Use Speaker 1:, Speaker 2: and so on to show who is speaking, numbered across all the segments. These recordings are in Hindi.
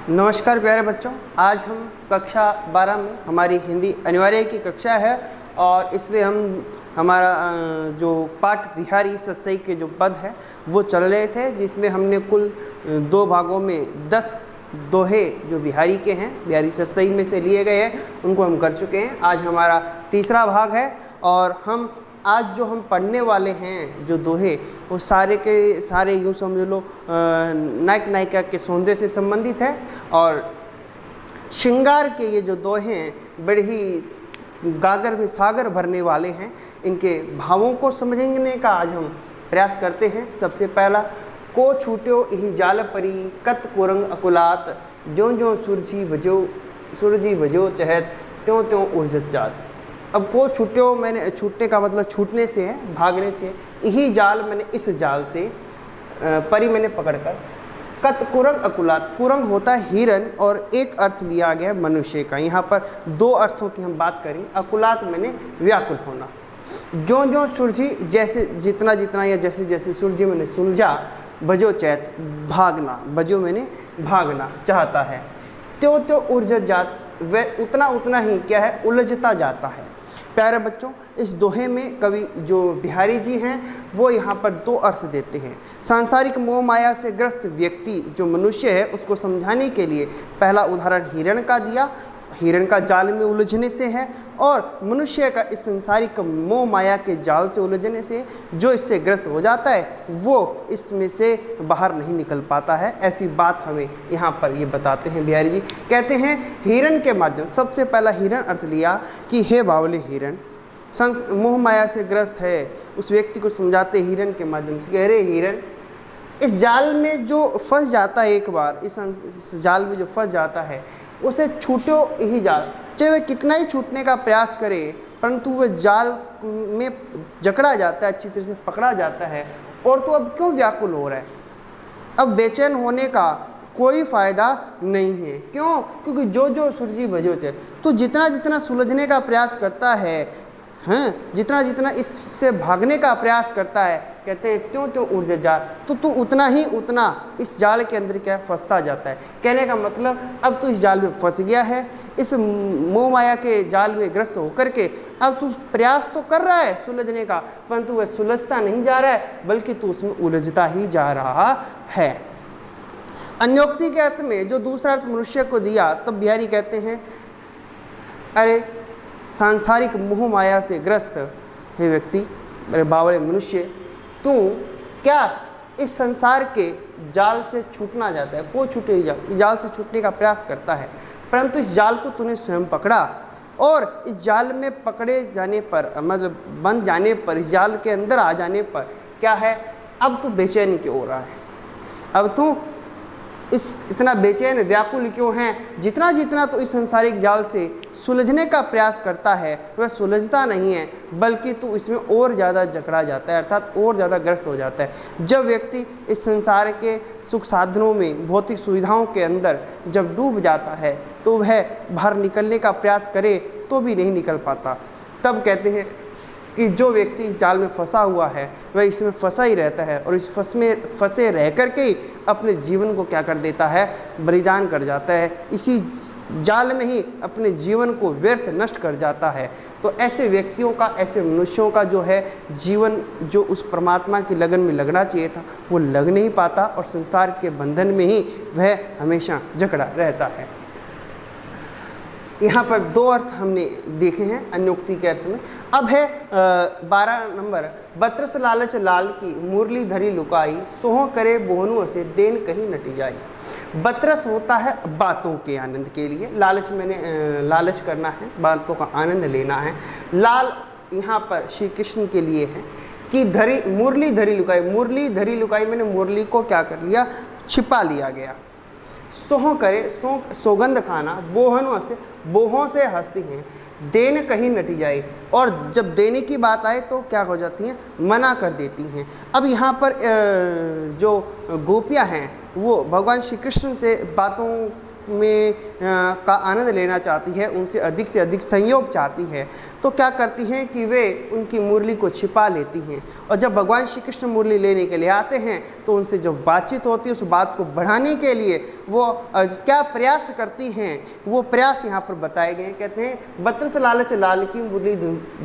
Speaker 1: नमस्कार प्यारे बच्चों, आज हम कक्षा 12 में हमारी हिंदी अनिवार्य की कक्षा है और इसमें हम हमारा जो पाठ बिहारी सस्सई के जो पद है वो चल रहे थे, जिसमें हमने कुल 2 भागों में 10 दोहे जो बिहारी के हैं, बिहारी सस्सई में से लिए गए हैं, उनको हम कर चुके हैं। आज हमारा तीसरा भाग है और हम आज जो हम पढ़ने वाले हैं जो दोहे, वो सारे के सारे यूँ समझ लो नायक नायिका के सौंदर्य से संबंधित है और श्रृंगार के ये जो दोहे हैं बड़े ही गागर में सागर भरने वाले हैं। इनके भावों को समझने का आज हम प्रयास करते हैं। सबसे पहला, को छूट्यो इही जाल परी कत कुरंग अकुलात, ज्यों ज्यों सूरजी भजो चहत त्यों त्यों उर्जत जात। अब को छूट्यो, मैंने छूटने का मतलब छूटने से है, भागने से है। यही जाल, मैंने इस जाल से, परी मैंने पकड़कर, कत कुरंग अकुलात, कुरंग होता है हिरन और एक अर्थ लिया गया है मनुष्य का। यहाँ पर 2 अर्थों की हम बात करेंगे। अकुलात मैंने व्याकुल होना। ज्यों ज्यों सुलझी, जैसे जितना जितना या जैसे जैसे सुलझी मैंने सुलझा, भजो चैत भागना, भजो मैंने भागना चाहता है, त्यों त्यों उर्जत जात, वह उतना उतना ही क्या है, उलझता जाता है। प्यारे बच्चों, इस दोहे में कवि जो बिहारी जी हैं वो यहाँ पर 2 अर्थ देते हैं। सांसारिक मोह माया से ग्रस्त व्यक्ति जो मनुष्य है उसको समझाने के लिए पहला उदाहरण हिरण का दिया, हिरण का जाल में उलझने से है, और मनुष्य का इस सांसारिक मोह माया के जाल से उलझने से जो इससे ग्रस्त हो जाता है वो इसमें से बाहर नहीं निकल पाता है। ऐसी बात हमें यहाँ पर ये बताते हैं बिहारी जी। कहते हैं हिरण के माध्यम, सबसे पहला हिरण अर्थ लिया कि हे बावले हिरण, मोह माया से ग्रस्त है उस व्यक्ति को समझाते हिरण के माध्यम से। कह रहे हिरण, इस जाल में जो फंस जाता है, एक बार इस जाल में जो फंस जाता है उसे छूटो यही जाल, चाहे वह कितना ही छूटने का प्रयास करे परंतु वह जाल में जकड़ा जाता है, अच्छी तरह से पकड़ा जाता है। और तो अब क्यों व्याकुल हो रहा है, अब बेचैन होने का कोई फ़ायदा नहीं है। क्यों? क्योंकि जो जो सुलझी भजो चे, तो जितना जितना सुलझने का प्रयास करता है, हैं, जितना जितना इससे भागने का प्रयास करता है, कहते हैं त्यों त्यों उर्जत जा, तो तू उतना ही उतना इस जाल के अंदर क्या फंसता जाता है। कहने का मतलब अब तू इस जाल में फंस गया है, इस मोह माया के जाल में ग्रस्त होकर के अब तू प्रयास तो कर रहा है सुलझने का, परंतु वह सुलझता नहीं जा रहा है बल्कि तू उसमें उलझता ही जा रहा है। अन्योक्ति के अर्थ में जो दूसरा अर्थ मनुष्य को दिया, तब बिहारी कहते हैं अरे सांसारिक मोह माया से ग्रस्त है व्यक्ति, मेरे बावड़े मनुष्य, तू क्या इस संसार के जाल से छूटना चाहता है, को छूटे जाल से छूटने का प्रयास करता है, परंतु इस जाल को तूने स्वयं पकड़ा और इस जाल में पकड़े जाने पर, मतलब बंध जाने पर, इस जाल के अंदर आ जाने पर क्या है, अब तू बेचैन क्यों हो रहा है, अब तू इतना बेचैन व्याकुल क्यों है। जितना जितना तो इस संसारिक जाल से सुलझने का प्रयास करता है वह सुलझता नहीं है बल्कि तो इसमें और ज़्यादा जकड़ा जाता है, अर्थात और ज़्यादा ग्रस्त हो जाता है। जब व्यक्ति इस संसार के सुख साधनों में, भौतिक सुविधाओं के अंदर जब डूब जाता है तो वह बाहर निकलने का प्रयास करे तो भी नहीं निकल पाता। तब कहते हैं कि जो व्यक्ति इस जाल में फंसा हुआ है वह इसमें फंसा ही रहता है और इस फंसे रह कर के ही अपने जीवन को क्या कर देता है, बलिदान कर जाता है, इसी जाल में ही अपने जीवन को व्यर्थ नष्ट कर जाता है। तो ऐसे व्यक्तियों का, ऐसे मनुष्यों का जो है जीवन, जो उस परमात्मा की लगन में लगना चाहिए था वो लग नहीं पाता और संसार के बंधन में ही वह हमेशा जकड़ा रहता है। यहाँ पर 2 अर्थ हमने देखे हैं अन्योक्ति के अर्थ में। अब है 12 नंबर, बत्रस लालच लाल की मुरली धरी लुकाई, सोह करे बोहनु से देन कहीं नटी जाई। बत्रस होता है बातों के आनंद के लिए, लालच मैंने लालच करना है, बातों का आनंद लेना है। लाल यहाँ पर श्री कृष्ण के लिए है कि धरी, मुरली धरी लुकाई, मुरली धरी लुकाई मैंने मुरली को क्या कर लिया, छिपा लिया गया। सोह करे, सौगंध खाना, बोहनों से, बोहों से हंसती हैं, देन कहीं नटी जाए, और जब देने की बात आए तो क्या हो जाती हैं, मना कर देती हैं। अब यहाँ पर जो गोपियाँ हैं वो भगवान श्री कृष्ण से बातों में का आनंद लेना चाहती है, उनसे अधिक से अधिक संयोग चाहती है, तो क्या करती हैं कि वे उनकी मुरली को छिपा लेती हैं। और जब भगवान श्री कृष्ण मुरली लेने के लिए आते हैं तो उनसे जो बातचीत होती है उस बात को बढ़ाने के लिए वो क्या प्रयास करती हैं, वो प्रयास यहाँ पर बताए गए हैं। कहते हैं बत्रस लालच लाल की मुरली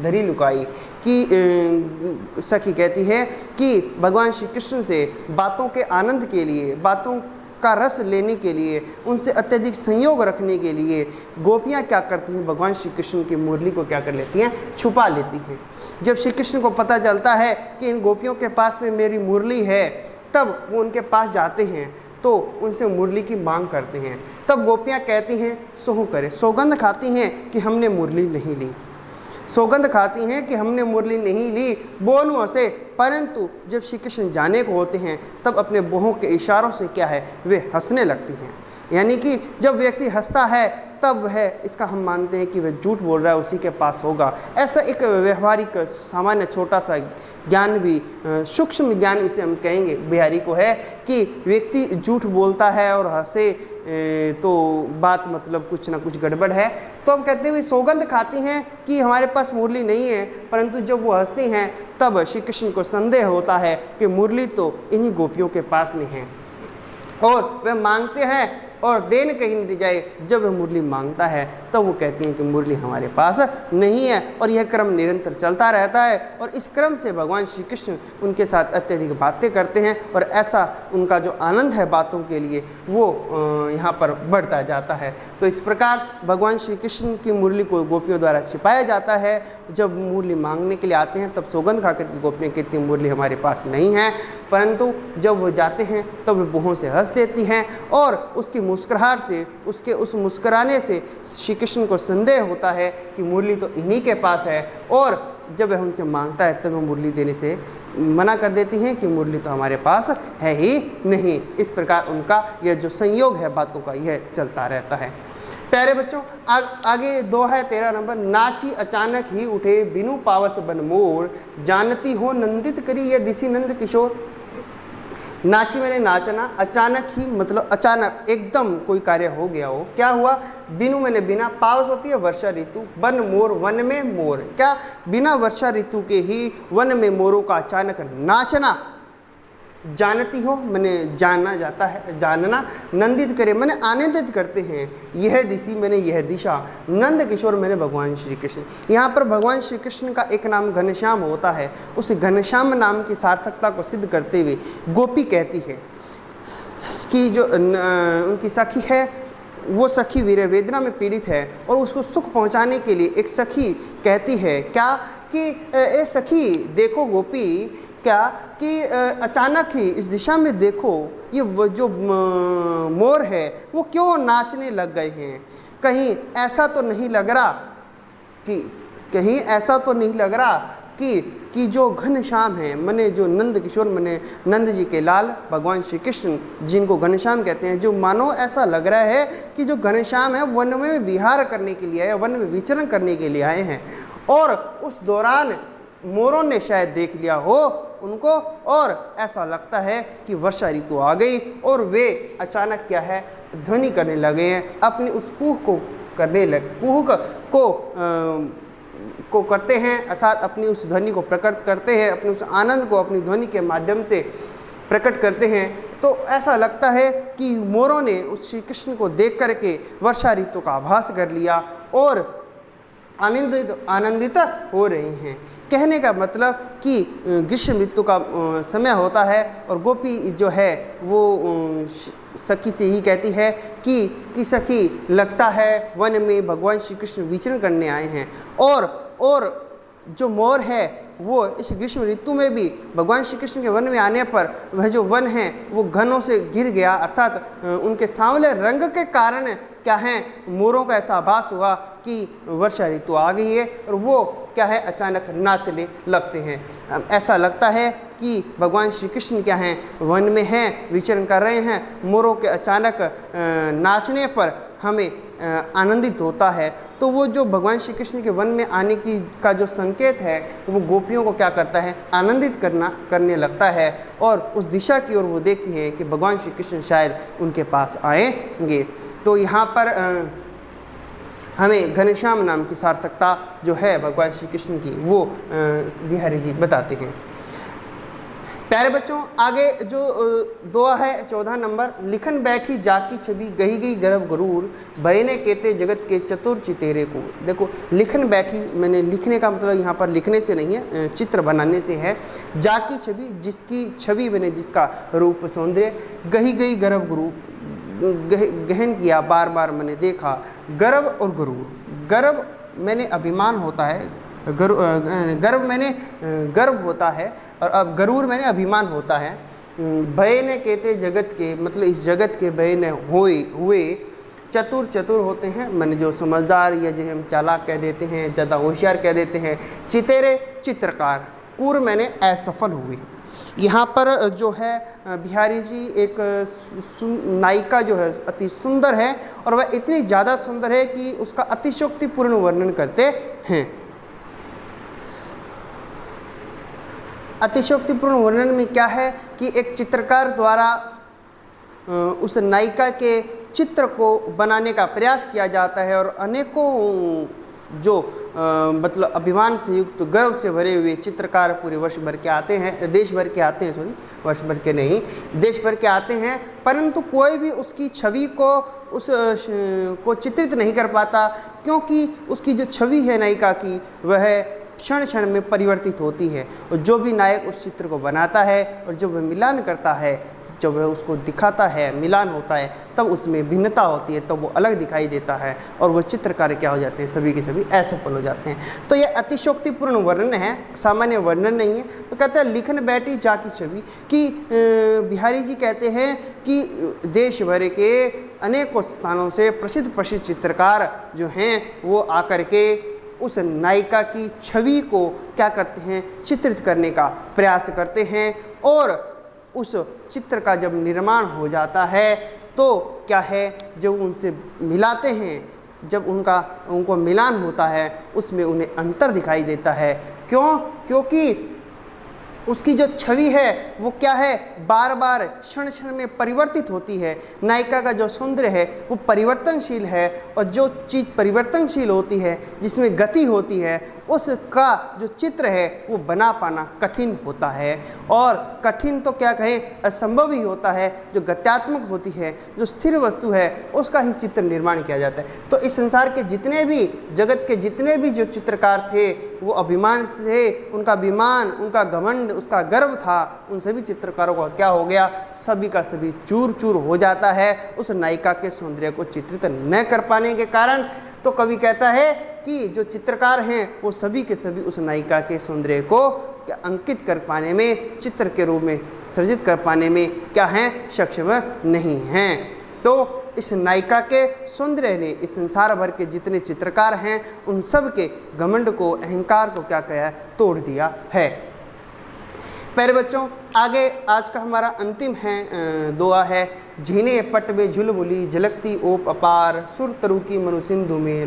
Speaker 1: धरी लुकाई, कि सखी कहती है कि भगवान श्री कृष्ण से बातों के आनंद के लिए, बातों का रस लेने के लिए, उनसे अत्यधिक संयोग रखने के लिए गोपियाँ क्या करती हैं, भगवान श्री कृष्ण की मुरली को क्या कर लेती हैं, छुपा लेती हैं। जब श्री कृष्ण को पता चलता है कि इन गोपियों के पास में मेरी मुरली है, तब वो उनके पास जाते हैं तो उनसे मुरली की मांग करते हैं। तब गोपियाँ कहती हैं सोहू करे, सौगंध खाती हैं कि हमने मुरली नहीं ली, सौगंध खाती हैं कि हमने मुरली नहीं ली, बोलूँ से। परंतु जब श्री कृष्ण जाने को होते हैं तब अपने बोहों के इशारों से क्या है, वे हंसने लगती हैं। यानी कि जब व्यक्ति हंसता है तब है इसका हम मानते हैं कि वह झूठ बोल रहा है, उसी के पास होगा। ऐसा एक व्यवहारिक सामान्य छोटा सा ज्ञान भी, सूक्ष्म ज्ञान इसे हम कहेंगे बिहारी को, है कि व्यक्ति झूठ बोलता है और हंसे तो बात मतलब कुछ ना कुछ गड़बड़ है। तो हम कहते हुए सौगंध खाती हैं कि हमारे पास मुरली नहीं है, परंतु जब वो हंसती हैं तब श्री कृष्ण को संदेह होता है कि मुरली तो इन्हीं गोपियों के पास में है, और वे मांगते हैं और देन कहीं नहीं जाए। जब वह मुरली मांगता है तब वो कहती हैं कि मुरली हमारे पास नहीं है, और यह क्रम निरंतर चलता रहता है। और इस क्रम से भगवान श्री कृष्ण उनके साथ अत्यधिक बातें करते हैं, और ऐसा उनका जो आनंद है बातों के लिए वो यहाँ पर बढ़ता जाता है। तो इस प्रकार भगवान श्री कृष्ण की मुरली को गोपियों द्वारा छिपाया जाता है। जब मुरली मांगने के लिए आते हैं तब सौगंध खाकर के गोपियाँ कहती हैं मुरली हमारे पास नहीं है, परंतु जब वो जाते हैं तब वे बोहों से हंस देती हैं, और उसकी मुस्कुराहट से, उसके उस मुस्कुराने से श्री कृष्ण को संदेह होता है कि मुरली तो इन्हीं के पास है। और जब वह उनसे मांगता है तब वह मुरली देने से मना कर देती हैं कि मुरली तो हमारे पास है ही नहीं। इस प्रकार उनका यह जो संयोग है बातों का, यह चलता रहता है। प्यारे बच्चों, आगे 2 है 13 नंबर। नाची अचानक ही उठे बिनु पावस बन मोर, जानती हो नंदित करी यह दिसी नंद किशोर। नाची मैंने नाचना, अचानक ही मतलब अचानक एकदम कोई कार्य हो गया हो। क्या हुआ? बिनु मैंने बिना, पावस होती है वर्षा ऋतु, बन मोर वन में मोर। क्या? बिना वर्षा ऋतु के ही वन में मोरों का अचानक नाचना। जानती हो मैंने जानना जाता है, जानना। नंदित करे मैंने आनंदित करते हैं। यह दिशी मैंने यह दिशा। नंद किशोर मैंने भगवान श्री कृष्ण। यहाँ पर भगवान श्री कृष्ण का एक नाम घनश्याम होता है। उस घनश्याम नाम की सार्थकता को सिद्ध करते हुए गोपी कहती है कि जो उनकी सखी है वो सखी वीर वेदना में पीड़ित है, और उसको सुख पहुँचाने के लिए एक सखी कहती है क्या कि ए सखी देखो गोपी, क्या कि अचानक ही इस दिशा में देखो ये जो मोर है वो क्यों नाचने लग गए हैं। कहीं ऐसा तो नहीं लग रहा कि जो घनश्याम है मने जो नंद किशोर मने नंद जी के लाल भगवान श्री कृष्ण जिनको घनश्याम कहते हैं, जो मानो ऐसा लग रहा है कि जो घनश्याम है वन में विहार करने के लिए आए, वन में विचरण करने के लिए आए हैं, और उस दौरान मोरों ने शायद देख लिया हो उनको, और ऐसा लगता है कि वर्षा ऋतु आ गई, और वे अचानक क्या है ध्वनि करने लगे हैं, अपनी उस कुहक को करने लगे, कुहक को करते हैं, अर्थात अपनी उस ध्वनि को प्रकट करते हैं, अपने उस आनंद को अपनी ध्वनि के माध्यम से प्रकट करते हैं। तो ऐसा लगता है कि मोरों ने उस श्री कृष्ण को देख करके वर्षा ऋतु का आभास कर लिया और आनंदित हो रहे हैं। कहने का मतलब कि ग्रीष्म ऋतु का समय होता है, और गोपी जो है वो सखी से ही कहती है कि सखी लगता है वन में भगवान श्री कृष्ण विचरण करने आए हैं, और जो मोर है वो इस ग्रीष्म ऋतु में भी भगवान श्री कृष्ण के वन में आने पर वह जो वन है वो घनों से घिर गया, अर्थात उनके सांवले रंग के कारण क्या है मोरों का ऐसा आभास हुआ कि वर्षा ऋतु आ गई है, और वो क्या है अचानक नाचने लगते हैं। ऐसा लगता है कि भगवान श्री कृष्ण क्या हैं वन में हैं, विचरण कर रहे हैं। मोरों के अचानक नाचने पर हमें आनंदित होता है। तो वो जो भगवान श्री कृष्ण के वन में आने की का जो संकेत है वो गोपियों को क्या करता है आनंदित करने लगता है, और उस दिशा की ओर वो देखती हैं कि भगवान श्री कृष्ण शायद उनके पास आएंगे। तो तो यहाँ पर हमें घनश्याम नाम की सार्थकता जो है भगवान श्री कृष्ण की वो बिहारी जी बताते हैं। प्यारे बच्चों, आगे जो दुआ है 14 नंबर, लिखन बैठी जाकी छवि गही गई गर्भ गरूर बहने केते जगत के चतुर चितेरे को। देखो लिखन बैठी, मैंने लिखने का मतलब यहाँ पर लिखने से नहीं है, चित्र बनाने से है। जाकी छवि, जिसकी छवि बने, जिसका रूप सौंदर्य, गही गई गर्भ गरूर, गहन किया बार बार मैंने देखा, गर्व और गरूर, गर्व मैंने अभिमान होता है, गर्व मैंने गर्व होता है, और अब गरूर मैंने अभिमान होता है। भय ने कहते जगत के, मतलब इस जगत के भय ने हुए, चतुर चतुर होते हैं, मैंने जो समझदार या जिन्हें हम चालाक कह देते हैं, ज़्यादा होशियार कह देते हैं। चितेरे चित्रकार, कुर मैंने असफल हुए। यहाँ पर जो है बिहारी जी एक नायिका जो है अति सुंदर है, और वह इतनी ज़्यादा सुंदर है कि उसका अतिशयोक्तिपूर्ण वर्णन करते हैं। अतिशयोक्तिपूर्ण वर्णन में क्या है कि एक चित्रकार द्वारा उस नायिका के चित्र को बनाने का प्रयास किया जाता है, और अनेकों जो मतलब अभिमान से युक्त गर्व से भरे हुए चित्रकार पूरे वर्ष भर के आते हैं, देश भर के आते हैं, सॉरी वर्ष भर के नहीं, देश भर के आते हैं, परंतु कोई भी उसकी छवि को चित्रित नहीं कर पाता, क्योंकि उसकी जो छवि है नायिका की वह क्षण क्षण में परिवर्तित होती है। और जो भी नायक उस चित्र को बनाता है और जब वह मिलान करता है, जब वह उसको दिखाता है, मिलान होता है, तब उसमें भिन्नता होती है, तब वो अलग दिखाई देता है, और वो चित्रकार क्या हो जाते हैं, सभी के सभी असफल हो जाते हैं। तो यह अतिशयोक्तिपूर्ण वर्णन है, सामान्य वर्णन नहीं है। तो कहते हैं लिखन बैठी जाकी छवि, कि बिहारी जी कहते हैं कि देश भर के अनेकों स्थानों से प्रसिद्ध चित्रकार जो हैं वो आकर के उस नायिका की छवि को क्या करते हैं, चित्रित करने का प्रयास करते हैं, और उस चित्र का जब निर्माण हो जाता है तो क्या है, जब उनसे मिलाते हैं, जब उनको मिलान होता है, उसमें उन्हें अंतर दिखाई देता है। क्यों? क्योंकि उसकी जो छवि है वो क्या है, बार बार क्षण क्षण में परिवर्तित होती है। नायिका का जो सौंदर्य है वो परिवर्तनशील है, और जो चीज़ परिवर्तनशील होती है, जिसमें गति होती है, उसका जो चित्र है वो बना पाना कठिन होता है। और कठिन तो क्या कहें, असंभव ही होता है। जो गत्यात्मक होती है, जो स्थिर वस्तु है, उसका ही चित्र निर्माण किया जाता है। तो इस संसार के जितने भी, जगत के जितने भी जो चित्रकार थे, वो अभिमान से, उनका अभिमान, उनका घमंड, उसका गर्व था, उन सभी चित्रकारों का क्या हो गया, सभी का सभी चूर चूर हो जाता है उस नायिका के सौंदर्य को चित्रित न कर पाने के कारण। तो कवि कहता है कि जो चित्रकार हैं वो सभी के सभी उस नायिका के सौंदर्य को अंकित कर पाने में, चित्र के रूप में सृजित कर पाने में क्या हैं, सक्षम नहीं हैं। तो इस नायिका के सौंदर्य ने इस संसार भर के जितने चित्रकार हैं उन सब के घमंड को, अहंकार को क्या किया, तोड़ दिया है। प्यारे बच्चों, आगे आज का हमारा अंतिम है दुआ है, झीने पट में झुलमुली झलकती ओप अपार, सुर तरु की मनु सिंधु में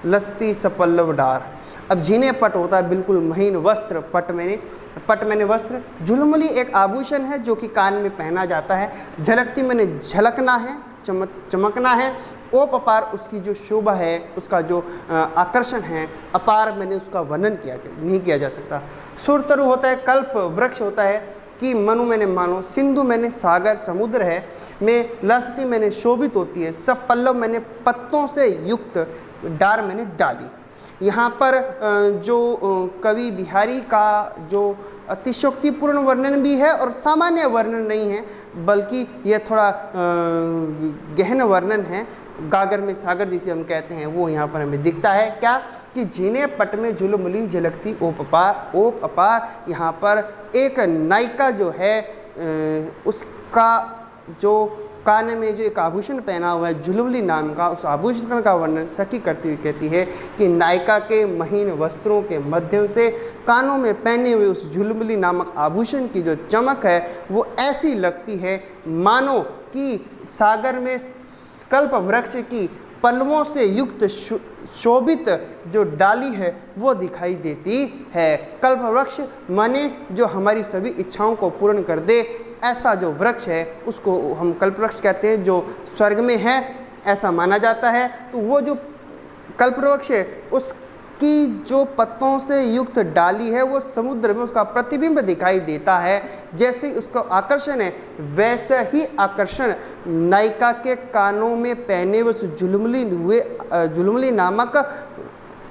Speaker 1: लसती सपल्लव डार। अब झीने पट होता है बिल्कुल महीन वस्त्र, पट मैंने वस्त्र, झुलमुली एक आभूषण है जो कि कान में पहना जाता है, झलकती मैंने झलकना है, चमकना है, ओप अपार उसकी जो शोभा है, उसका जो आकर्षण है, अपार मैंने उसका वर्णन नहीं किया जा सकता। सुर तरु होता है, कल्प वृक्ष होता है, कि मनु मैंने मानो, सिंधु मैंने सागर समुद्र है, में लसती मैंने शोभित होती है, सब पल्लव मैंने पत्तों से युक्त, डार मैंने डाली। यहाँ पर जो कवि बिहारी का जो अतिशयोक्तिपूर्ण वर्णन भी है और सामान्य वर्णन नहीं है, बल्कि यह थोड़ा गहन वर्णन है, गागर में सागर जिसे हम कहते हैं, वो यहाँ पर हमें दिखता है। क्या कि झीने पट में झुलमुली झलकती ओप अपार। यहाँ पर एक नायिका जो है उसका जो कान में जो एक आभूषण पहना हुआ है झुलमुली नाम का, उस आभूषण का वर्णन सखी करती हुई कहती है कि नायिका के महीन वस्त्रों के माध्यम से कानों में पहने हुए उस झुलमुली नामक आभूषण की जो चमक है वो ऐसी लगती है मानो कि सागर में कल्प वृक्ष की पल्लवों से युक्त शोभित जो डाली है वो दिखाई देती है। कल्प वृक्ष माने जो हमारी सभी इच्छाओं को पूर्ण कर दे, ऐसा जो वृक्ष है उसको हम कल्प वृक्ष कहते हैं, जो स्वर्ग में है। ऐसा माना जाता है। तो वो जो कल्पवृक्ष है उसकी जो पत्तों से युक्त डाली है वो समुद्र में उसका प्रतिबिंब दिखाई देता है। जैसे उसका आकर्षण है वैसा ही आकर्षण नायिका के कानों में पहने हुए झुलमुली नामक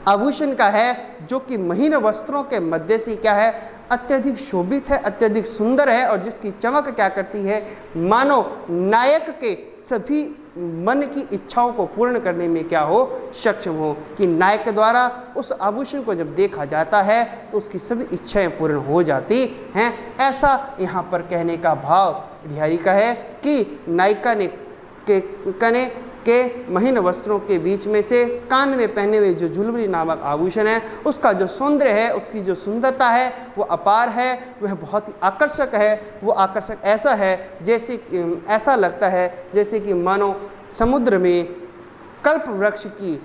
Speaker 1: आभूषण का है, जो कि महीन वस्त्रों के मध्य से क्या है, अत्यधिक शोभित है, अत्यधिक सुंदर है, और जिसकी चमक क्या करती है, मानो नायक के सभी मन की इच्छाओं को पूर्ण करने में क्या हो, सक्षम हो। कि नायक द्वारा उस आभूषण को जब देखा जाता है तो उसकी सभी इच्छाएं पूर्ण हो जाती हैं। ऐसा यहाँ पर कहने का भाव बिहारी का है कि नायिका ने के महीन वस्त्रों के बीच में से कान में पहने हुए जो झुलमुली नामक आभूषण है उसका जो सौंदर्य है, उसकी जो सुंदरता है वो अपार है, वह बहुत ही आकर्षक है। वो आकर्षक ऐसा है जैसे ऐसा लगता है जैसे कि मानो समुद्र में कल्प वृक्ष की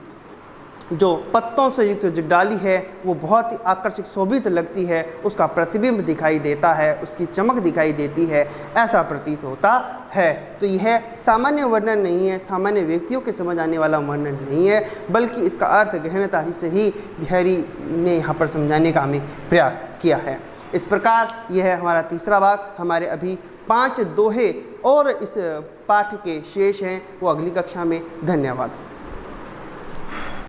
Speaker 1: जो पत्तों से युक्त जो डाली है वो बहुत ही आकर्षक शोभित लगती है, उसका प्रतिबिंब दिखाई देता है, उसकी चमक दिखाई देती है, ऐसा प्रतीत होता है। तो यह सामान्य वर्णन नहीं है, सामान्य व्यक्तियों के समझ आने वाला वर्णन नहीं है, बल्कि इसका अर्थ गहनता से ही बिहारी ने यहाँ पर समझाने का हमें प्रयास किया है। इस प्रकार यह है हमारा तीसरा भाग। हमारे अभी 5 दोहे और इस पाठ के शेष हैं, वो अगली कक्षा में। धन्यवाद।